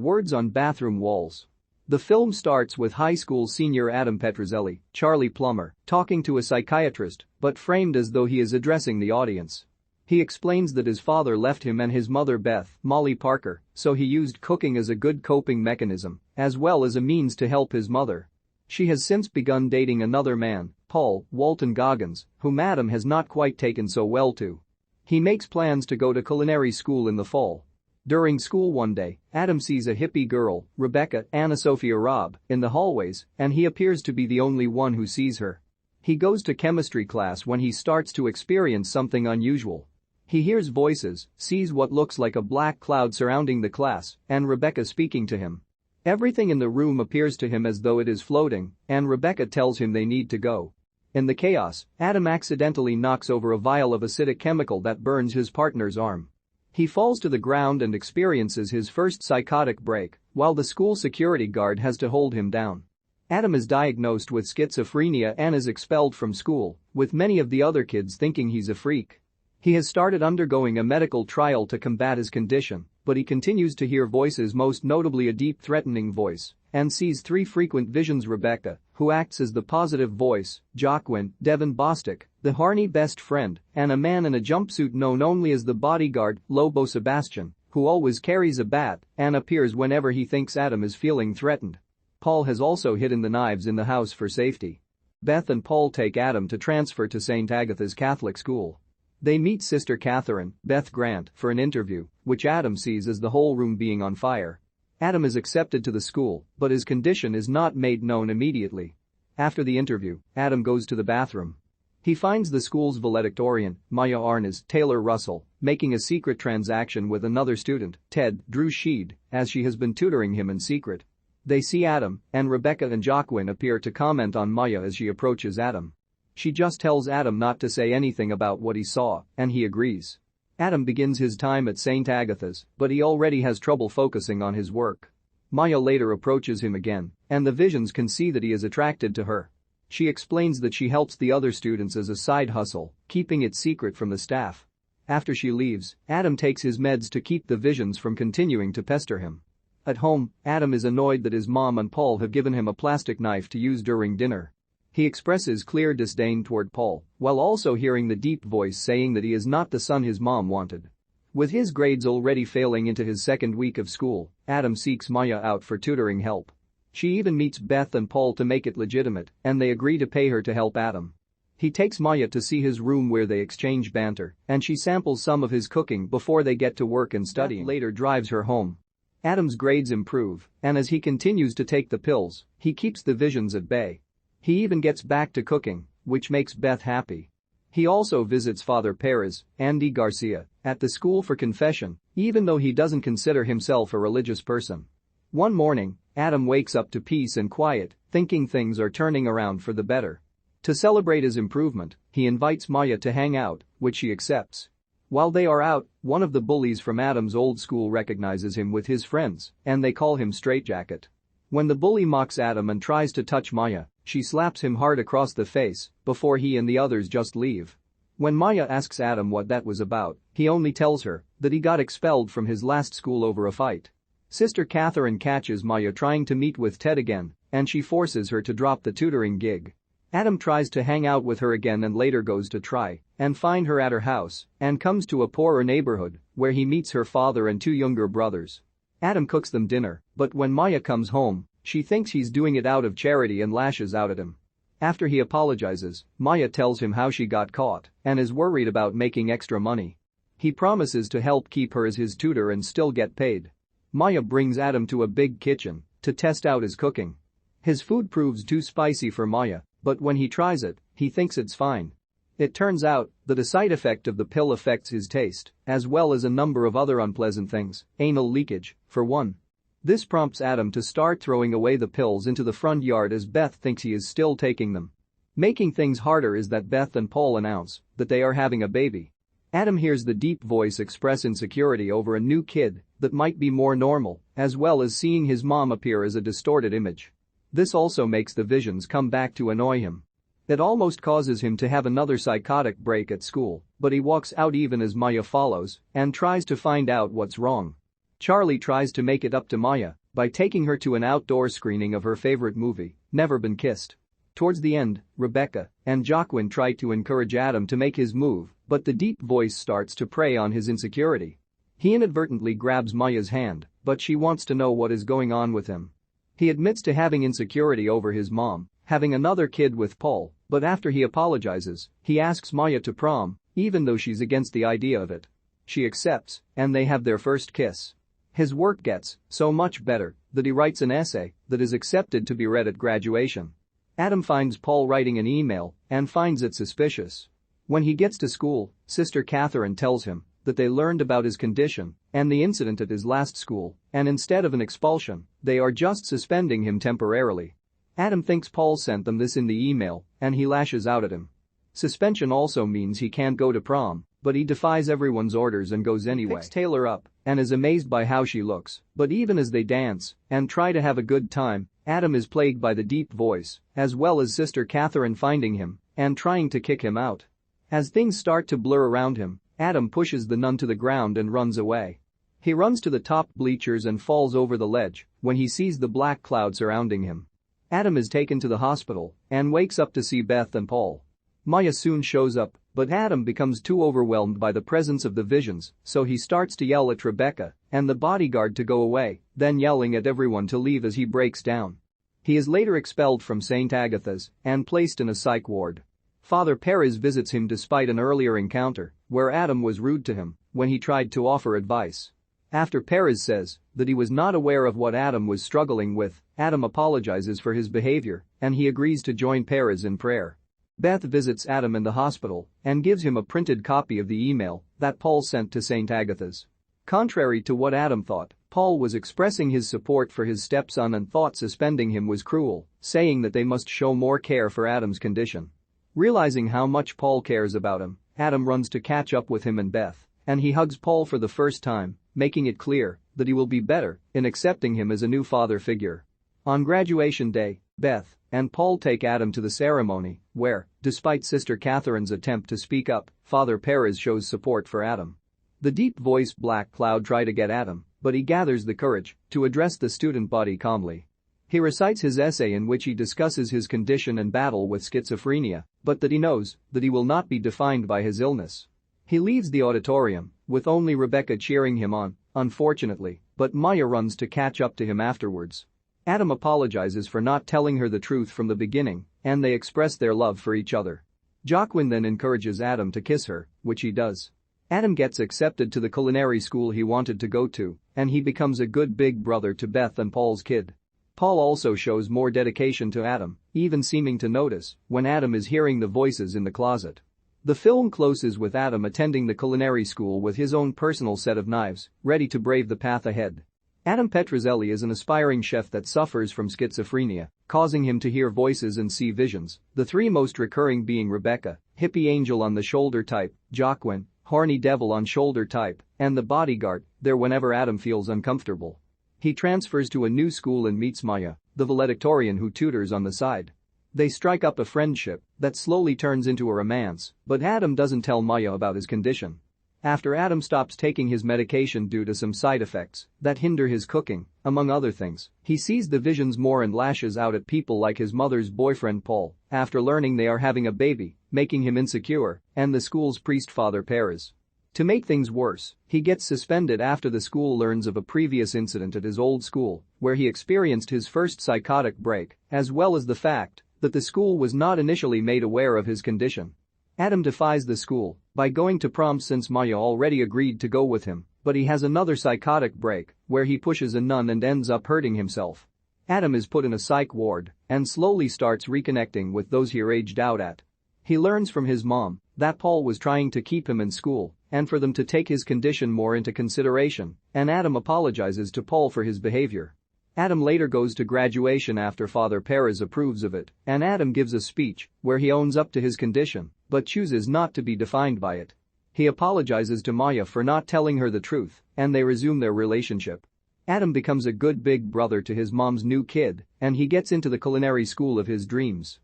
Words on Bathroom Walls. The film starts with high school senior Adam Petrozelli, Charlie Plummer, talking to a psychiatrist, but framed as though he is addressing the audience. He explains that his father left him and his mother Beth, Molly Parker, so he used cooking as a good coping mechanism, as well as a means to help his mother. She has since begun dating another man, Paul, Walton Goggins, whom Adam has not quite taken so well to. He makes plans to go to culinary school in the fall. During school one day, Adam sees a hippie girl, Rebecca, AnnaSophia Robb, in the hallways, and he appears to be the only one who sees her. He goes to chemistry class when he starts to experience something unusual. He hears voices, sees what looks like a black cloud surrounding the class, and Rebecca speaking to him. Everything in the room appears to him as though it is floating, and Rebecca tells him they need to go. In the chaos, Adam accidentally knocks over a vial of acidic chemical that burns his partner's arm. He falls to the ground and experiences his first psychotic break, while the school security guard has to hold him down. Adam is diagnosed with schizophrenia and is expelled from school, with many of the other kids thinking he's a freak. He has started undergoing a medical trial to combat his condition, but he continues to hear voices, most notably a deep threatening voice, and sees 3 frequent visions: Rebecca, who acts as the positive voice, Joaquin, Devon, Bostick, the horny best friend, and a man in a jumpsuit known only as the bodyguard, Lobo, Sebastian, who always carries a bat and appears whenever he thinks Adam is feeling threatened. Paul has also hidden the knives in the house for safety. Beth and Paul take Adam to transfer to St. Agatha's Catholic school. They meet Sister Catherine, Beth Grant, for an interview, which Adam sees as the whole room being on fire. Adam is accepted to the school, but his condition is not made known immediately. After the interview, Adam goes to the bathroom. He finds the school's valedictorian, Maya Arnaz Taylor Russell, making a secret transaction with another student, Ted Drew Sheed, as she has been tutoring him in secret. They see Adam, and Rebecca and Joaquin appear to comment on Maya as she approaches Adam. She just tells Adam not to say anything about what he saw, and he agrees. Adam begins his time at St. Agatha's, but he already has trouble focusing on his work. Maya later approaches him again, and the visions can see that he is attracted to her. She explains that she helps the other students as a side hustle, keeping it secret from the staff. After she leaves, Adam takes his meds to keep the visions from continuing to pester him. At home, Adam is annoyed that his mom and Paul have given him a plastic knife to use during dinner. He expresses clear disdain toward Paul, while also hearing the deep voice saying that he is not the son his mom wanted. With his grades already failing into his second week of school, Adam seeks Maya out for tutoring help. She even meets Beth and Paul to make it legitimate, and they agree to pay her to help Adam. He takes Maya to see his room where they exchange banter, and she samples some of his cooking before they get to work and studying. Beth later drives her home. Adam's grades improve, and as he continues to take the pills, he keeps the visions at bay. He even gets back to cooking, which makes Beth happy. He also visits Father Perez, Andy García, at the school for confession, even though he doesn't consider himself a religious person. One morning, Adam wakes up to peace and quiet, thinking things are turning around for the better. To celebrate his improvement, he invites Maya to hang out, which she accepts. While they are out, one of the bullies from Adam's old school recognizes him with his friends, and they call him Straightjacket. When the bully mocks Adam and tries to touch Maya, she slaps him hard across the face before he and the others just leave. When Maya asks Adam what that was about, he only tells her that he got expelled from his last school over a fight. Sister Catherine catches Maya trying to meet with Ted again, and she forces her to drop the tutoring gig. Adam tries to hang out with her again and later goes to try and find her at her house and comes to a poorer neighborhood where he meets her father and 2 younger brothers. Adam cooks them dinner, but when Maya comes home, she thinks he's doing it out of charity and lashes out at him. After he apologizes, Maya tells him how she got caught and is worried about making extra money. He promises to help keep her as his tutor and still get paid. Maya brings Adam to a big kitchen to test out his cooking. His food proves too spicy for Maya, but when he tries it, he thinks it's fine. It turns out that a side effect of the pill affects his taste, as well as a number of other unpleasant things, anal leakage, for one. This prompts Adam to start throwing away the pills into the front yard as Beth thinks he is still taking them. Making things harder is that Beth and Paul announce that they are having a baby. Adam hears the deep voice express insecurity over a new kid that might be more normal, as well as seeing his mom appear as a distorted image. This also makes the visions come back to annoy him. It almost causes him to have another psychotic break at school, but he walks out even as Maya follows and tries to find out what's wrong. Charlie tries to make it up to Maya by taking her to an outdoor screening of her favorite movie, Never Been Kissed. Towards the end, Rebecca and Joaquin try to encourage Adam to make his move, but the deep voice starts to prey on his insecurity. He inadvertently grabs Maya's hand, but she wants to know what is going on with him. He admits to having insecurity over his mom having another kid with Paul, but after he apologizes, he asks Maya to prom, even though she's against the idea of it. She accepts, and they have their first kiss. His work gets so much better that he writes an essay that is accepted to be read at graduation. Adam finds Paul writing an email and finds it suspicious. When he gets to school, Sister Catherine tells him that they learned about his condition and the incident at his last school, and instead of an expulsion, they are just suspending him temporarily. Adam thinks Paul sent them this in the email, and he lashes out at him. Suspension also means he can't go to prom, but he defies everyone's orders and goes anyway. He picks Taylor up and is amazed by how she looks, but even as they dance and try to have a good time, Adam is plagued by the deep voice, as well as Sister Catherine finding him and trying to kick him out. As things start to blur around him, Adam pushes the nun to the ground and runs away. He runs to the top bleachers and falls over the ledge when he sees the black cloud surrounding him. Adam is taken to the hospital and wakes up to see Beth and Paul. Maya soon shows up, but Adam becomes too overwhelmed by the presence of the visions, so he starts to yell at Rebecca and the bodyguard to go away, then yelling at everyone to leave as he breaks down. He is later expelled from St. Agatha's and placed in a psych ward. Father Perez visits him despite an earlier encounter where Adam was rude to him when he tried to offer advice. After Perez says that he was not aware of what Adam was struggling with, Adam apologizes for his behavior and he agrees to join Perez in prayer. Beth visits Adam in the hospital and gives him a printed copy of the email that Paul sent to St. Agatha's. Contrary to what Adam thought, Paul was expressing his support for his stepson and thought suspending him was cruel, saying that they must show more care for Adam's condition. Realizing how much Paul cares about him, Adam runs to catch up with him and Beth, and he hugs Paul for the first time, making it clear that he will be better in accepting him as a new father figure. On graduation day, Beth and Paul take Adam to the ceremony, where, despite Sister Catherine's attempt to speak up, Father Perez shows support for Adam. The deep-voiced black cloud tries to get Adam, but he gathers the courage to address the student body calmly. He recites his essay in which he discusses his condition and battle with schizophrenia, but that he knows that he will not be defined by his illness. He leaves the auditorium, with only Rebecca cheering him on, unfortunately, but Maya runs to catch up to him afterwards. Adam apologizes for not telling her the truth from the beginning, and they express their love for each other. Joaquin then encourages Adam to kiss her, which he does. Adam gets accepted to the culinary school he wanted to go to, and he becomes a good big brother to Beth and Paul's kid. Paul also shows more dedication to Adam, even seeming to notice when Adam is hearing the voices in the closet. The film closes with Adam attending the culinary school with his own personal set of knives, ready to brave the path ahead. Adam Petrozelli is an aspiring chef that suffers from schizophrenia, causing him to hear voices and see visions, the three most recurring being Rebecca, hippie angel on the shoulder type, Joaquin, horny devil on shoulder type, and the bodyguard, there whenever Adam feels uncomfortable. He transfers to a new school and meets Maya, the valedictorian who tutors on the side. They strike up a friendship that slowly turns into a romance, but Adam doesn't tell Maya about his condition. After Adam stops taking his medication due to some side effects that hinder his cooking, among other things, he sees the visions more and lashes out at people like his mother's boyfriend Paul after learning they are having a baby, making him insecure, and the school's priest Father Perez. To make things worse, he gets suspended after the school learns of a previous incident at his old school where he experienced his first psychotic break, as well as the fact that the school was not initially made aware of his condition. Adam defies the school by going to prom since Maya already agreed to go with him, but he has another psychotic break where he pushes a nun and ends up hurting himself. Adam is put in a psych ward and slowly starts reconnecting with those he raged out at. He learns from his mom that Paul was trying to keep him in school and for them to take his condition more into consideration, and Adam apologizes to Paul for his behavior. Adam later goes to graduation after Father Perez approves of it, and Adam gives a speech where he owns up to his condition but chooses not to be defined by it. He apologizes to Maya for not telling her the truth, and they resume their relationship. Adam becomes a good big brother to his mom's new kid, and he gets into the culinary school of his dreams.